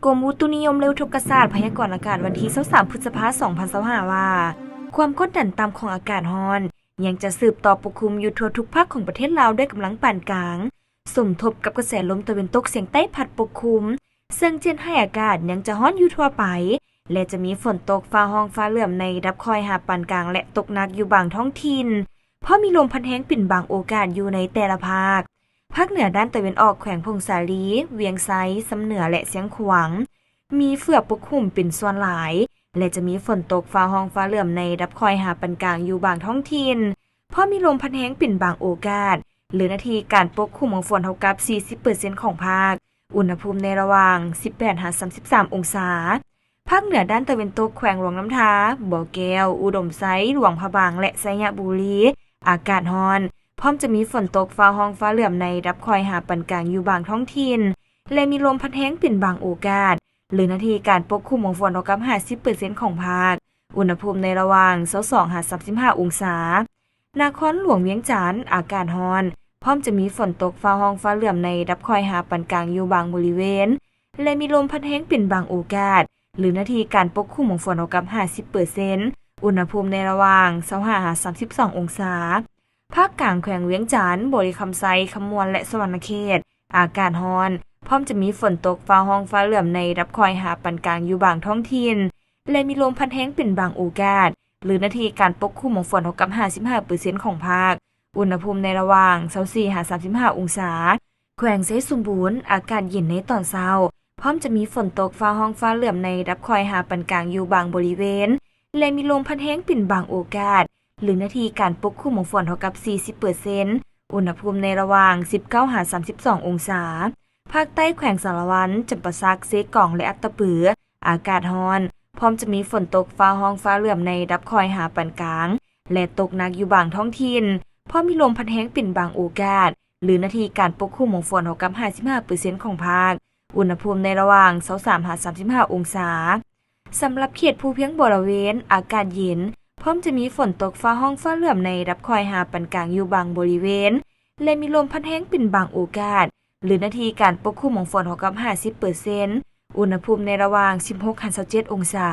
กรมอุตุนิยมและอุทกศาสตร์พยากรณ์อากาศวันที่23พฤษภาคม2025ว่าความกดดันต่ำของอากาศร้อนยังจะสืบต่อปกคลุมอยู่ทั่วทุกภาคของประเทศลาวด้วยกำลังปานกลางสมทบกับกระแสลมตะวันตกเฉียงใต้พัดปกคลุมซึ่งเจือนให้อากาศยังจะร้อนอยู่ทั่วไปและจะมีฝนตกฟ้าร้องฟ้าเหลื่อมในระดับค่อยหาปานกลางและตกหนักอยู่บางท้องถิ่นเพราะมีลมพัดแรงปิ่นบางโอกาสอยู่ในแต่ละภาคเหนือด้านตะวันออกแขวงพงสาลีเวียงไซสำเหนือและเสียงขวางมีเฟือกปกคลุมเป็นส่วนหลายและจะมีฝนตกฟ้าร้องฟ้าเหลื่อมในระดับค่อยหาปานกลางอยู่บางท้องถิ่นเพราะมีลมพัดแรงปิ่นบางโอกาสหรือนาทีการปกคลุมของฝนเท่ากับ 40% ของภาคอุณหภูมิในระหว่าง 18-33 องศาภาคเหนือด้านตะวันตกแขวงหลวงน้ำทาบ่อแก้วอุดมไซหลวงพระบางและไสยบุรีอากาศร้อนพร้อมจะมีฝนตกฟ้าร้องฟ้าเหลื่อมในระดับค่อยหาปานกลางอยู่บางท้องถิ่นและมีลมพัดแรงปิ่นบางโอกาสหรือนาทีการปกคลุมของฝนเท่ากับ 50% ของภาคอุณหภูมิในระหว่าง 22-35 องศานครหลวงเวียงจันทน์อากาศร้อนพร้อมจะมีฝนตกฟ้าร้องฟ้าเหลื่อมในระดับค่อยหาปานกลางอยู่บางบริเวณและมีลมพัดแรงปิ่นบางโอกาสหรือนาทีการปกคลุมของฝนเท่ากับ 50% อุณหภูมิในระหว่าง 25-32 องศาภาคกลางแขวงเวียงจันทน์บริคำไซคำมวลและสวรรณเขตอากาศร้อนพร้อมจะมีฝนตกฟ้าร้องฟ้าเหลื่อมในระดับค่อยหาปานกลางอยู่บางท้องถิ่นและมีลมพัดแรงปิ่นบางโอกาสหรือนาทีการปกคลุมของฝนเท่ากับ 55% ของภาคอุณหภูมิในระหว่าง 24-35 องศาแขวงไซสมบูรณ์อากาศเย็นในตอนเช้าพร้อมจะมีฝนตกฟ้าร้องฟ้าเหลื่อมในระดับค่อยหาปานกลางอยู่บางบริเวณและมีลมพัดแรงปิ่นบางโอกาสหรือนาทีการปกคลุมของฝนเท่ากับ 40% อุณหภูมิในระหว่าง 19-32 องศาภาคใต้แขวงสารวันจำปาสักเซกองและอัตตปืออากาศร้อนพร้อมจะมีฝนตกฟ้าร้องฟ้าเหลื่อมในระดับค่อยหาปานกลางและตกหนักอยู่บางท้องถิ่นเพราะมีลมพัดแรงปิ่นบางโอกาสหรือนาทีการปกคลุมของฝนเท่ากับ 55% ของภาคอุณหภูมิในระหว่าง 23-35 องศาสำหรับเขตภูเพียงบริเวณอากาศเย็นพร้อมจะมีฝนตกฟ้าร้องฟ้าเหลื่อมในระดับค่อยหาปานกลางอยู่บางบริเวณและมีลมพัดแรงปิ่นบางโอกาสหรือนาทีการปกคลุมของฝนเท่ากับ 50% อุณหภูมิในระหว่าง 16-27 องศา